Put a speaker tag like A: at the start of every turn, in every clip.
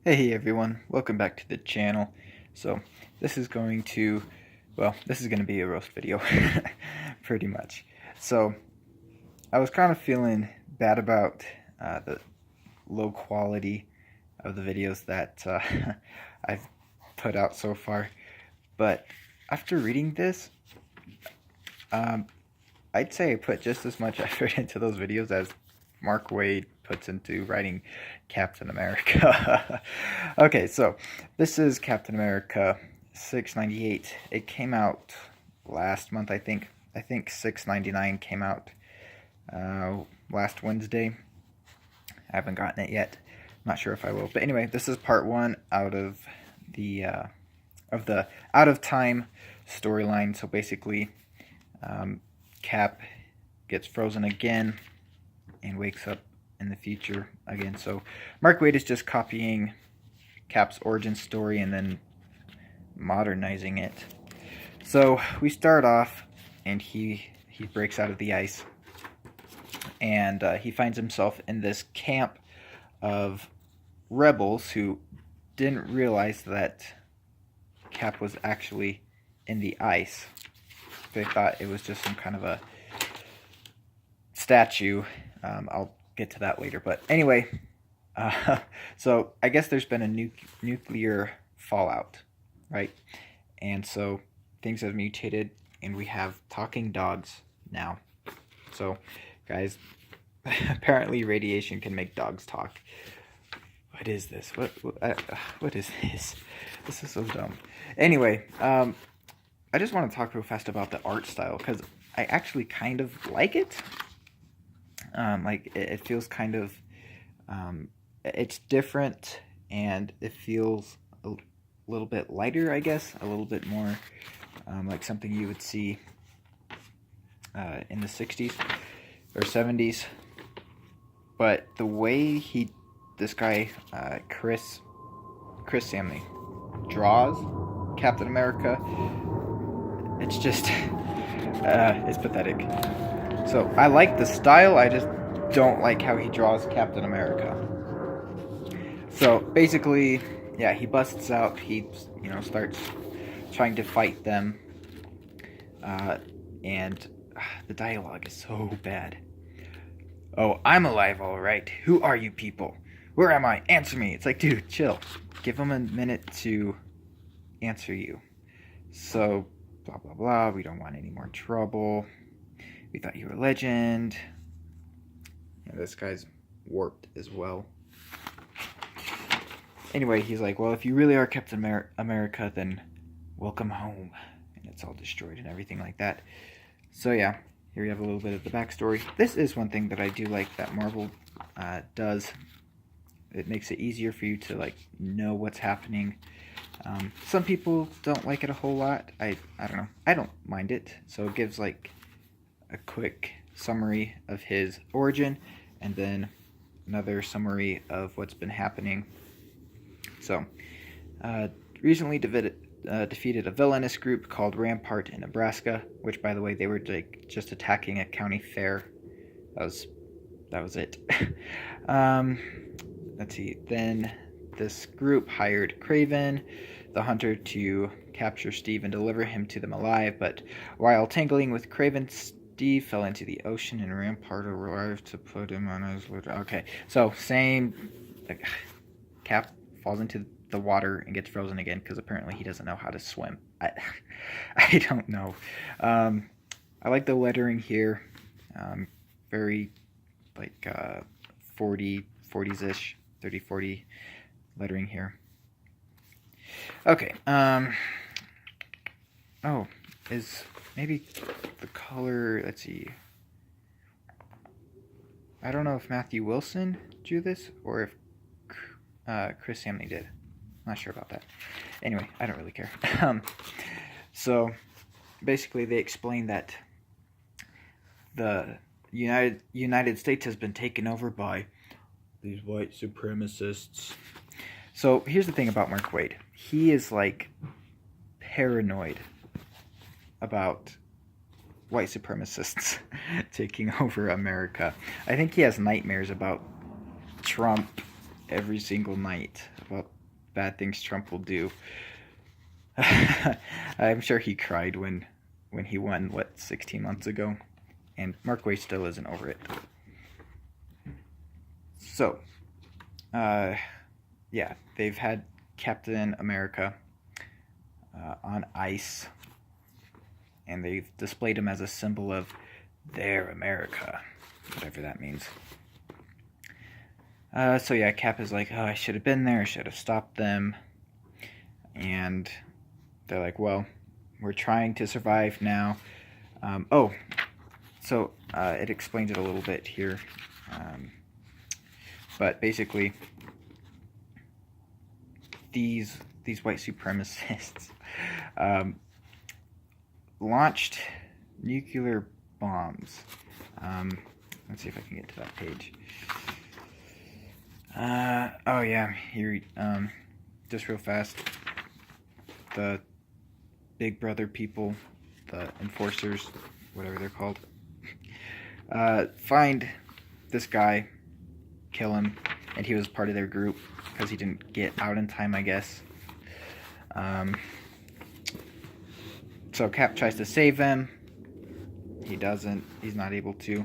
A: Hey everyone, welcome back to the channel. So this is going to, this is going to be a roast video, pretty much. So I was kind of feeling bad about the low quality of the videos that I've put out so far, but after reading this, I'd say I put just as much effort into those videos as Mark Waid puts into writing Captain America. Okay, so this is Captain America 698. It came out last month, I think. I think 699 came out last Wednesday. I haven't gotten it yet. I'm not sure if I will. But anyway, this is part one out of the out of time storyline. So basically, Cap gets frozen again and wakes up in the future again. So Mark Waid is just copying Cap's origin story and then modernizing it. So we start off and he breaks out of the ice and he finds himself in this camp of rebels who didn't realize that Cap was actually in the ice. They thought it was just some kind of a statue. I'll get to that later. But anyway, so I guess there's been a nuclear fallout, right? And so things have mutated, and we have talking dogs now. So, guys, apparently radiation can make dogs talk. What is this? What is this? This is so dumb. Anyway, I just want to talk real fast about the art style because I actually kind of like it. Like it feels kind of, it's different and it feels a little bit lighter, I guess, a little bit more like something you would see in the 60s or 70s. But the way this guy, Chris Samney, draws Captain America, it's just, it's pathetic. So I like the style, I just don't like how he draws Captain America. So basically, yeah, he busts out, he starts trying to fight them, and the dialogue is so bad. Oh, I'm alive, all right. Who are you people? Where am I? Answer me. It's like, dude, chill. Give him a minute to answer you. So, blah, blah, blah. We don't want any more trouble. We thought you were a legend. Yeah, this guy's warped as well. Anyway, he's like, well, if you really are Captain America, then welcome home. And it's all destroyed and everything like that. So, yeah. Here you have a little bit of the backstory. This is one thing that I do like that Marvel does. It makes it easier for you to know what's happening. Some people don't like it a whole lot. I don't know. I don't mind it. So it gives a quick summary of his origin and then another summary of what's been happening. So recently defeated a villainous group called Rampart in Nebraska, which, by the way, they were just attacking a county fair. That was it. Let's see. Then this group hired Craven, the hunter, to capture Steve and deliver him to them alive. But while tangling with Craven, Steve fell into the ocean, and Rampart arrived to put him on his litter. Okay, so same. Cap falls into the water and gets frozen again because apparently he doesn't know how to swim. I don't know. I like the lettering here. Very 40s-ish, 30-40 lettering here. Okay. Oh, is maybe the color, let's see. I don't know if Matthew Wilson drew this or if Chris Samney did. Not sure about that. Anyway, I don't really care. So, basically, they explain that the United States has been taken over by these white supremacists. So, here's the thing about Mark Waid. He is, paranoid about white supremacists taking over America. I think he has nightmares about Trump every single night about bad things Trump will do. I'm sure he cried when he won, what, 16 months ago, and Mark Waid still isn't over it. So, yeah, they've had Captain America on ice, and they've displayed him as a symbol of their America, whatever that means. So yeah, Cap is like, oh, I should have been there, I should have stopped them, and they're like, well, we're trying to survive now. It explains it a little bit here. But basically, these white supremacists launched nuclear bombs. Let's see if I can get to that page. Oh yeah, here, just real fast. The Big Brother people, the enforcers, whatever they're called, find this guy, kill him, and he was part of their group because he didn't get out in time, I guess. So Cap tries to save him. He doesn't. He's not able to.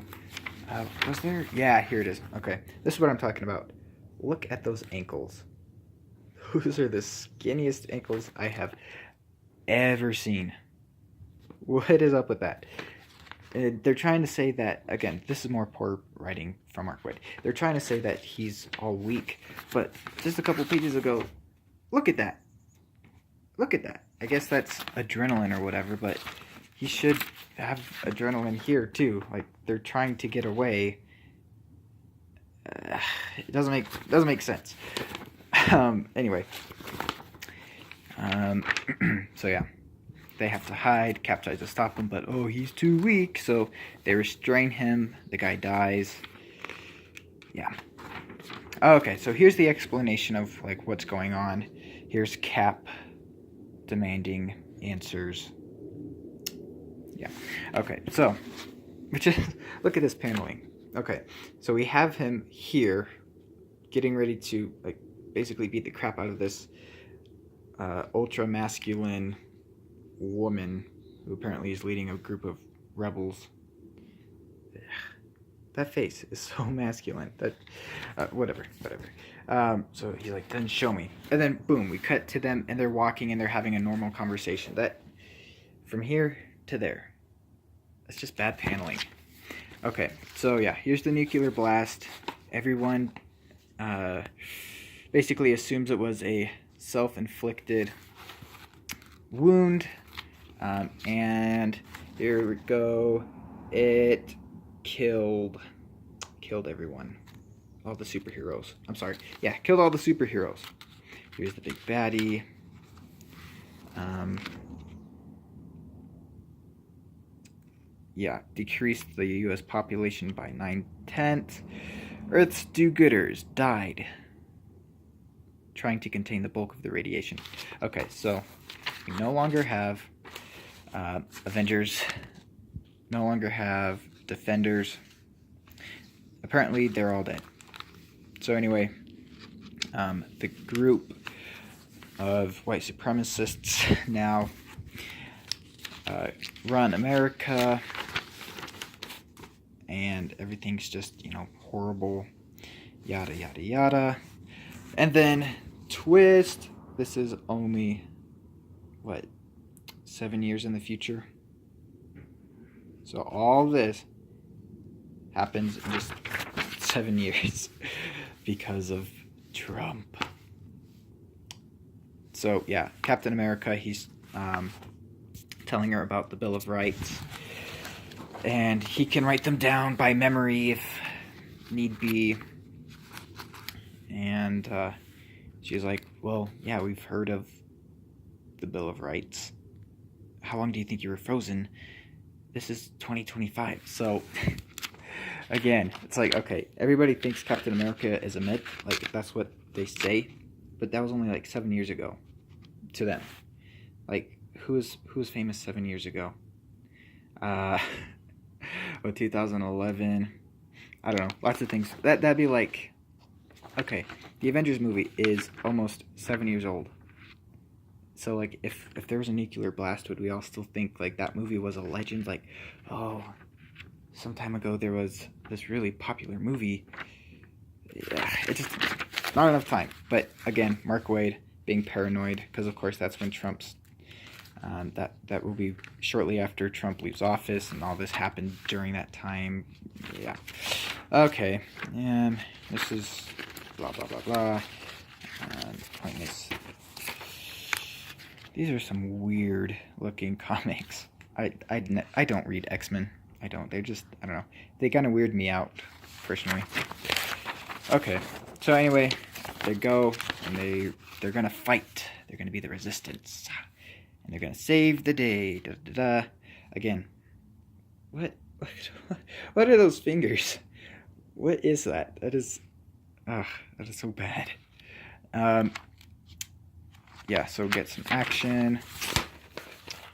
A: Was there? Yeah, here it is. Okay, this is what I'm talking about. Look at those ankles. Those are the skinniest ankles I have ever seen. What is up with that? They're trying to say that, again, this is more poor writing from Mark Waid. They're trying to say that he's all weak, but just a couple pages ago, look at that. Look at that. I guess that's adrenaline or whatever, but he should have adrenaline here too. Like, they're trying to get away. It doesn't make sense. Anyway. So yeah. They have to hide. Cap tries to stop him, but oh, he's too weak. So they restrain him. The guy dies. Yeah. Okay, so here's the explanation of like what's going on. Here's Cap demanding answers. Yeah. Okay, so look at this paneling. Okay, so we have him here getting ready to like basically beat the crap out of this ultra masculine woman who apparently is leading a group of rebels. That face is so masculine. That whatever. So he's like, then show me. And then boom, we cut to them and they're walking and they're having a normal conversation. That from here to there. That's just bad paneling. Okay, so yeah, here's the nuclear blast. Everyone basically assumes it was a self-inflicted wound. And here we go. It killed everyone. All the superheroes. I'm sorry. Yeah, killed all the superheroes. Here's the big baddie. Yeah, decreased the U.S. population by 9/10. Earth's do-gooders died trying to contain the bulk of the radiation. Okay, so we no longer have Avengers, no longer have Defenders. Apparently, they're all dead. So anyway, the group of white supremacists now run America, and everything's just, horrible, yada, yada, yada. And then, twist, this is only, 7 years in the future? So all this happens in just 7 years because of Trump. So yeah, Captain America, he's telling her about the Bill of Rights, and he can write them down by memory if need be. And she's like, well, yeah, we've heard of the Bill of Rights. How long do you think you were frozen? This is 2025. So again, it's like, okay, everybody thinks Captain America is a myth. Like, that's what they say, but that was only like 7 years ago to them. Like, who was famous 7 years ago? 2011. I don't know. Lots of things. That'd be like okay, the Avengers movie is almost 7 years old. So like, if there was a nuclear blast, would we all still think like that movie was a legend? Like, oh, some time ago there was this really popular movie. Yeah, it's just not enough time. But again, Mark Waid being paranoid, because of course that's when Trump's that will be shortly after Trump leaves office, and all this happened during that time. Yeah. Okay. This is blah blah blah blah. Point is, these are some weird looking comics. I don't read X-Men. I don't. They're just, I don't know. They kind of weird me out personally. Okay. So anyway, they go and they're gonna fight. They're gonna be the resistance. And they're gonna save the day. Da, da, da. Again, what are those fingers? What is that? That is so bad. Yeah. So get some action.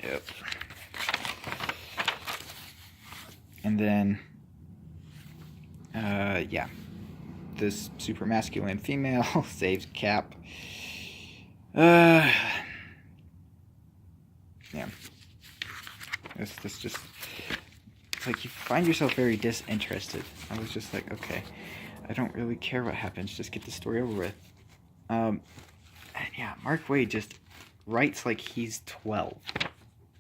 A: Yep. And then, yeah, this super masculine female saves Cap. Yeah. This just, it's like you find yourself very disinterested. I was just like, okay, I don't really care what happens. Just get the story over with. And yeah, Mark Waid just writes like he's 12.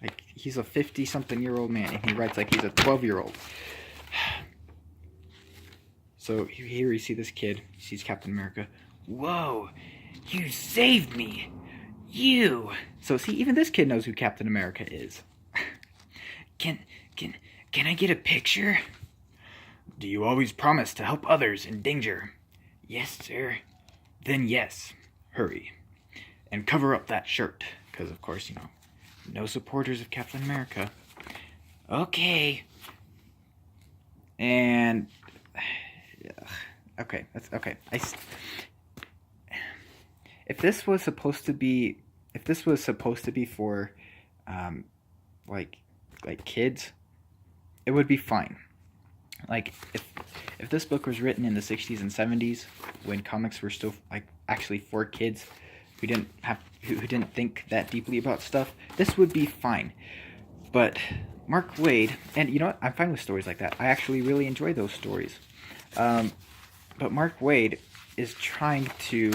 A: Like, he's a 50-something-year-old man, and he writes like he's a 12-year-old. So here you see this kid. He sees Captain America. Whoa, you saved me. You. So see, even this kid knows who Captain America is. Can I get a picture? Do you always promise to help others in danger? Yes, sir. Then yes. Hurry. And cover up that shirt. Because, of course, you know, no supporters of Captain America. Okay. And... okay, that's okay. If this was supposed to be for, like kids, it would be fine. Like, if this book was written in the 60s and 70s, when comics were still like actually for kids who didn't think that deeply about stuff, this would be fine. But Mark Waid, and you know what, I'm fine with stories like that. I actually really enjoy those stories. But Mark Waid is trying to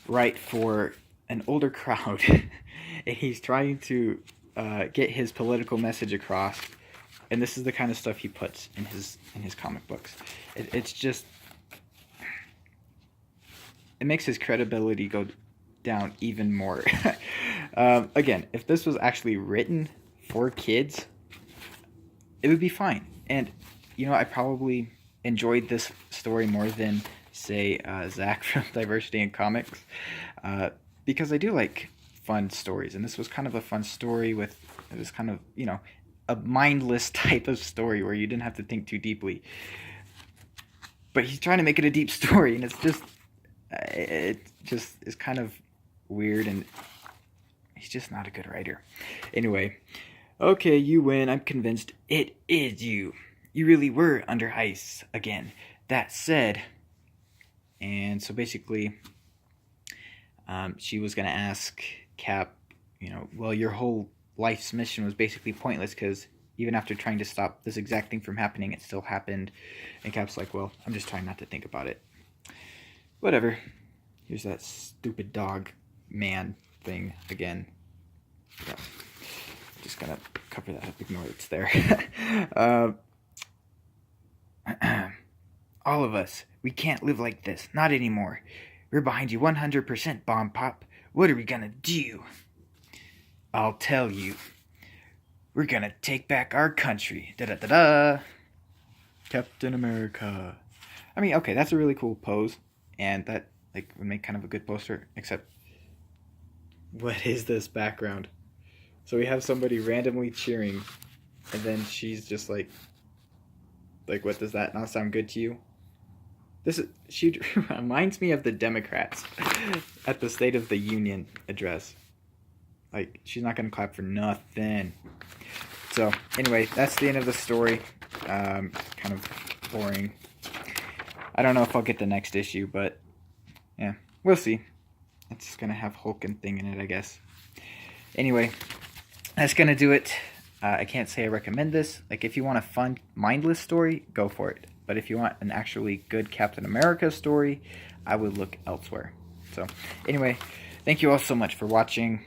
A: write for an older crowd, and he's trying to get his political message across. And this is the kind of stuff he puts in his comic books. It's just, it makes his credibility go down even more. Again, if this was actually written for kids, it would be fine. And you know, I probably enjoyed this story more than, say, Zach from Diversity in Comics, because I do like fun stories, and this was kind of a fun story with, it was kind of, you know, a mindless type of story where you didn't have to think too deeply. But he's trying to make it a deep story, and it's just, it just is kind of weird, and he's just not a good writer. Anyway, okay, you win. I'm convinced it is you. You really were under ice again. That said, and so basically, she was going to ask Cap, you know, well, your whole life's mission was basically pointless because even after trying to stop this exact thing from happening, it still happened. And Cap's like, well, I'm just trying not to think about it. Whatever. Here's that stupid dog man thing again. Yeah. Just gonna cover that up, ignore it's there. All of us, we can't live like this, not anymore. We're behind you 100%, Bomb Pop. What are we gonna do? I'll tell you. We're gonna take back our country. Da-da-da-da. Captain America. I mean, okay, that's a really cool pose, and that like would make kind of a good poster, except what is this background? So we have somebody randomly cheering, and then she's just like, what, does that not sound good to you? She reminds me of the Democrats at the State of the Union address. Like, she's not gonna clap for nothing. So anyway, that's the end of the story. Kind of boring. I don't know if I'll get the next issue, but yeah, we'll see. It's just gonna have Hulk and Thing in it, I guess. Anyway, that's gonna do it. I can't say I recommend this. Like, if you want a fun, mindless story, go for it. But if you want an actually good Captain America story, I would look elsewhere. So, anyway, thank you all so much for watching.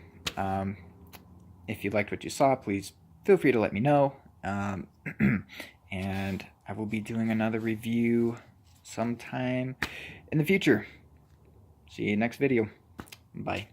A: If you liked what you saw, please feel free to let me know. And I will be doing another review sometime in the future. See you next video. Bye.